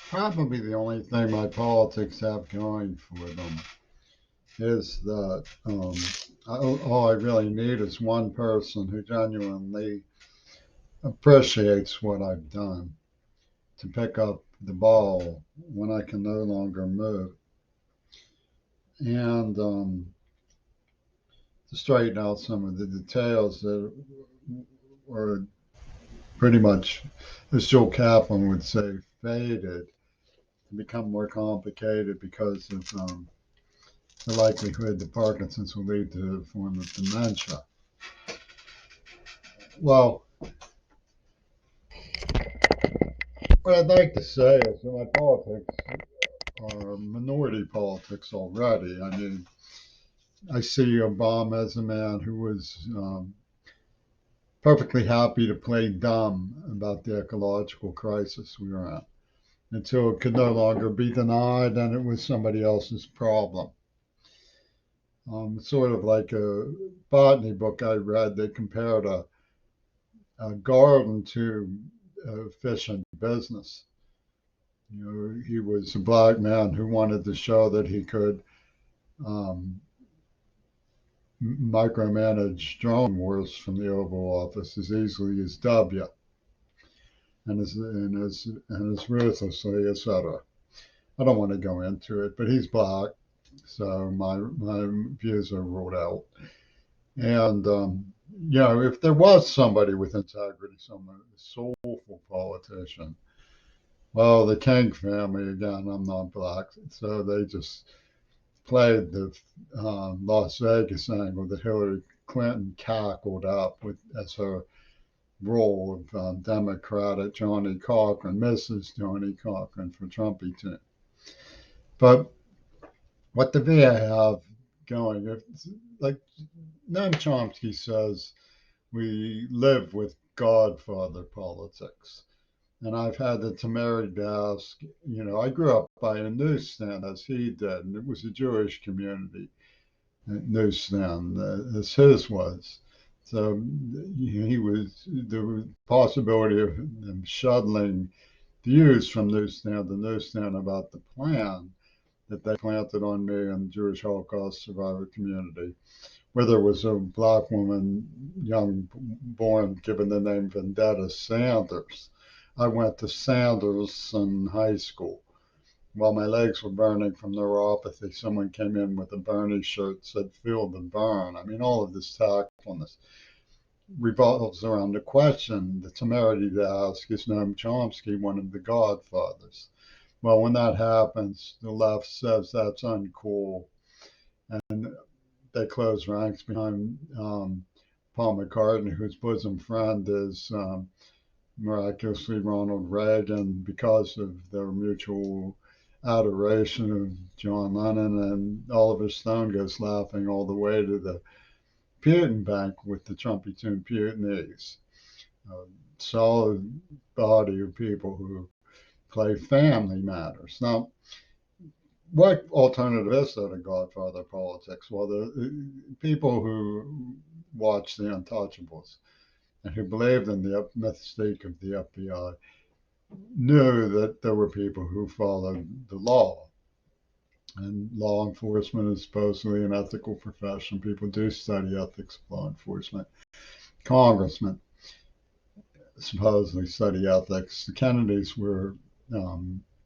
Probably the only thing my politics have going for them is that all I really need is one person who genuinely appreciates what I've done to pick up the ball when I can no longer move. And to straighten out some of the details that were pretty much, as Joe Kaplan would say, faded and become more complicated because of the likelihood that Parkinson's will lead to a form of dementia. Well, what I'd like to say is that my politics are minority politics already. I mean, I see Obama as a man who was perfectly happy to play dumb about the ecological crisis we were in until it could no longer be denied and it was somebody else's problem. Sort of like a botany book I read that compared a garden to a fishing business. You know, he was a black man who wanted to show that he could um, micromanage drone wars from the Oval Office as easily as W and as ruthlessly, etc. I don't want to go into it, but he's black, so my views are ruled out. And if there was somebody with integrity, some soulful politician, well, the King family again. I'm not black, so they just played the Las Vegas angle that Hillary Clinton cackled up with as her role of Democratic Johnny Cochran, Mrs. Johnny Cochran for Trumpy team. But what the VA have going, if, like Noam Chomsky says, we live with Godfather politics. And I've had the temerity to ask, I grew up by a newsstand as he did, and it was a Jewish community newsstand as his was. So he was the possibility of them shuttling views from newsstand to newsstand about the plan that they planted on me and the Jewish Holocaust survivor community, where there was a black woman, young, born, given the name Vendetta Sanders. I went to Sanderson High School. While my legs were burning from neuropathy, someone came in with a Bernie shirt, said, "Feel the burn." I mean, all of this tactfulness revolves around the question, the temerity to ask, is Noam Chomsky one of the godfathers? Well, when that happens, the left says that's uncool, and they close ranks behind Paul McCartney, whose bosom friend is miraculously Ronald Reagan because of their mutual adoration of John Lennon, and Oliver Stone goes laughing all the way to the Putin bank with the Trumpy Tune Putinese. A solid body of people who play family matters. Now, what alternative is there to Godfather politics? Well, the people who watched The Untouchables and who believed in the mystique of the FBI knew that there were people who followed the law. And law enforcement is supposedly an ethical profession. People do study ethics of law enforcement. Congressmen supposedly study ethics. The Kennedys were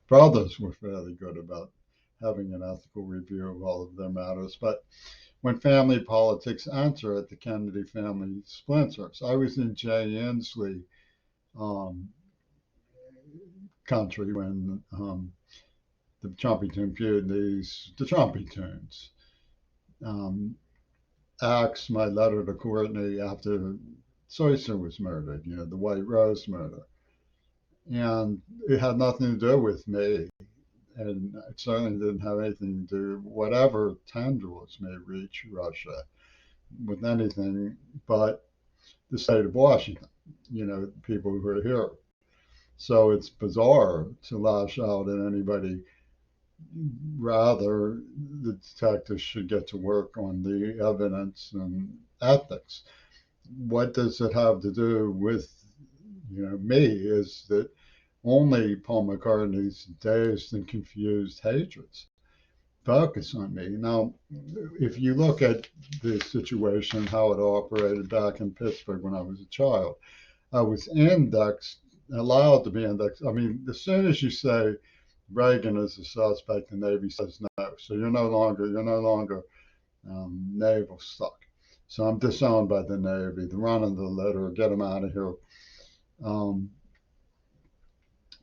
brothers were fairly good about having an ethical review of all of their matters. But when family politics enter it, the Kennedy family splinters. I was in Jay Inslee um, country when the Trumpy Tune Mutinies, the Trumpy Tunes, um, axed my letter to Courtney after Soyser was murdered, the White Rose murder. And it had nothing to do with me. And it certainly didn't have anything to do, whatever tendrils may reach Russia, with anything but the state of Washington, people who are here. So it's bizarre to lash out at anybody. Rather, the detectives should get to work on the evidence and ethics. What does it have to do with me? Is that only Paul McCartney's dazed and confused hatreds focus on me. Now, if you look at the situation, how it operated back in Pittsburgh when I was a child, I was indexed, allowed to be indexed. I mean, as soon as you say Reagan is a suspect, the Navy says no. So you're no longer naval stuck. So I'm disowned by the Navy. They're running the letter, get them out of here. Um,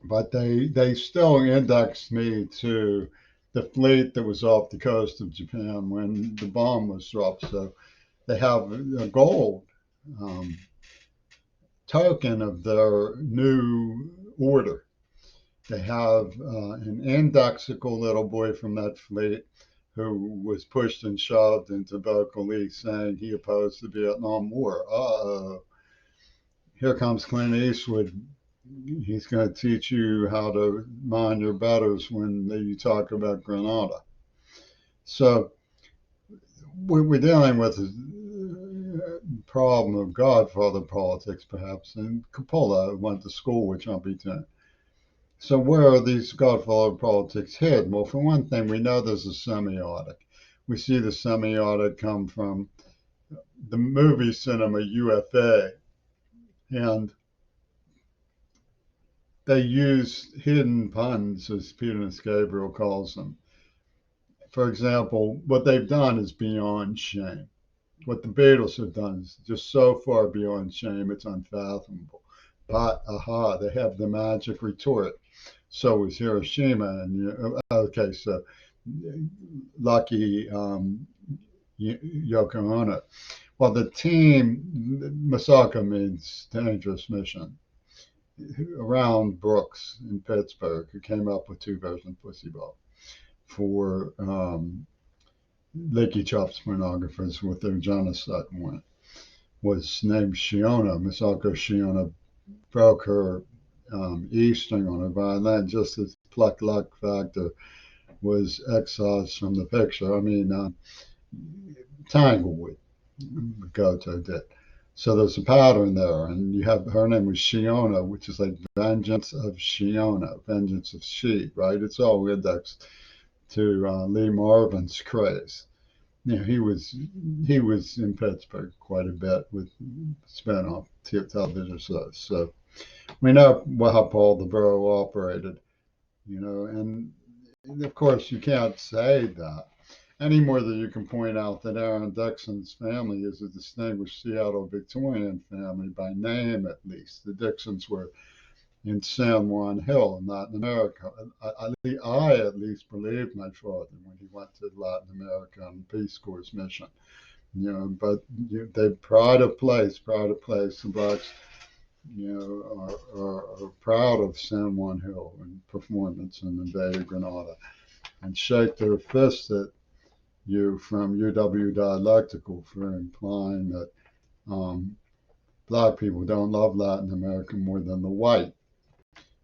but they still indexed me to the fleet that was off the coast of Japan when the bomb was dropped. So they have a gold um, token of their new order. They have an indexical little boy from that fleet who was pushed and shoved into vocally saying he opposed the Vietnam War. Here comes Clint Eastwood. He's going to teach you how to mind your betters when you talk about Grenada. So we're dealing with a problem of Godfather politics, perhaps. And Coppola went to school with Jumpy Tin. So where are these Godfather politics hid? Well, for one thing, we know there's a semiotic. We see the semiotic come from the movie cinema UFA, and they use hidden puns, as Peter and Gabriel calls them. For example, what they've done is beyond shame. What the Beatles have done is just so far beyond shame, it's unfathomable. But aha, they have the magic retort. So is Hiroshima, and okay, so lucky Yoko Ono. Well, the team, Masako means dangerous mission, around Brooks in Pittsburgh, who came up with two versions of Pussy Ball for Leaky Chops pornographers with their genocide warrant, was named Shiona. Misako Shiona broke her E string on her violin just as pluck luck factor was excised from the picture. I mean, Tanglewood, Goto did. So there's a pattern there, and you have her name was Shiona, which is like vengeance of Shiona, vengeance of she, right? It's all indexed to Lee Marvin's craze. You know, he was in Pittsburgh quite a bit with spin-off television shows. So we know how Paul the Borough operated, and of course you can't say that any more than you can point out that Aaron Dixon's family is a distinguished Seattle Victorian family by name, at least. The Dixons were in San Juan Hill in Latin America. I at least believed my father when he went to Latin America on the Peace Corps mission. But they pride of place. The blacks, are proud of San Juan Hill and performance in the Bay of Grenada, and shake their fists at you from UW Dialectical for implying that black people don't love Latin America more than the white,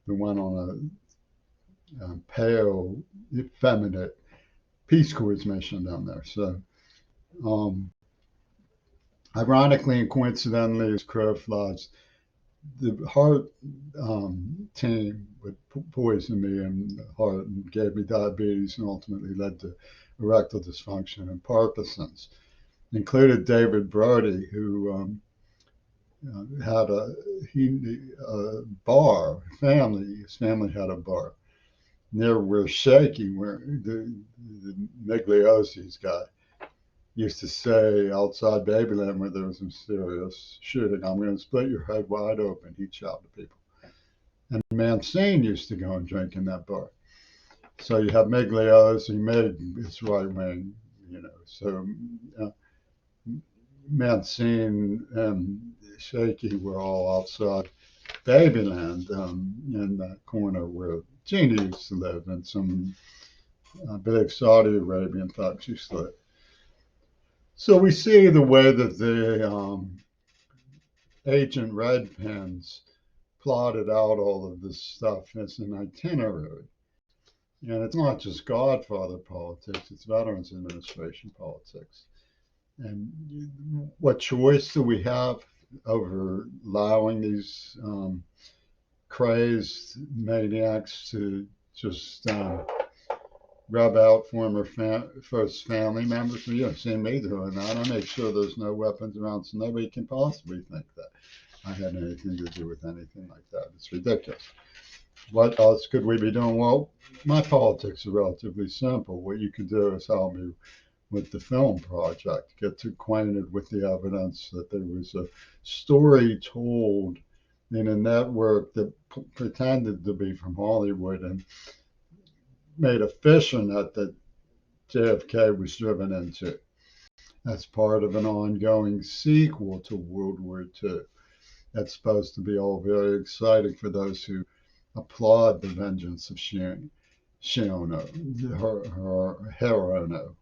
who went on a pale, effeminate Peace Corps mission down there. So, ironically and coincidentally, as crow flies, the heart team would poison me in the heart and gave me diabetes and ultimately led to erectile dysfunction and Parkinson's. Included David Brody, who had a bar. His family had a bar near where Shaky, where the Migliozzi's guy used to say outside Babyland where there was some serious shooting, I'm going to split your head wide open. He'd shout to people. And Mancini used to go and drink in that bar. So you have Migliozzi, Mig is right wing, So Mancini and Shaky were all outside Babyland in that corner where Gina used to live and some big Saudi Arabian thugs used to live. So we see the way that the Agent Red Pens plotted out all of this stuff as an itinerary. And it's not just Godfather politics, it's Veterans Administration politics. And what choice do we have over allowing these crazed maniacs to just rub out former first family members. You don't see me doing that. I make sure there's no weapons around so nobody can possibly think that I had anything to do with anything like that. It's ridiculous. What else could we be doing? Well, my politics are relatively simple. What you could do is help me with the film project, get acquainted with the evidence that there was a story told in a network that pretended to be from Hollywood and made a fission that JFK was driven into. That's part of an ongoing sequel to World War II. That's supposed to be all very exciting for those who applaud the vengeance of Shiono, her Hirono.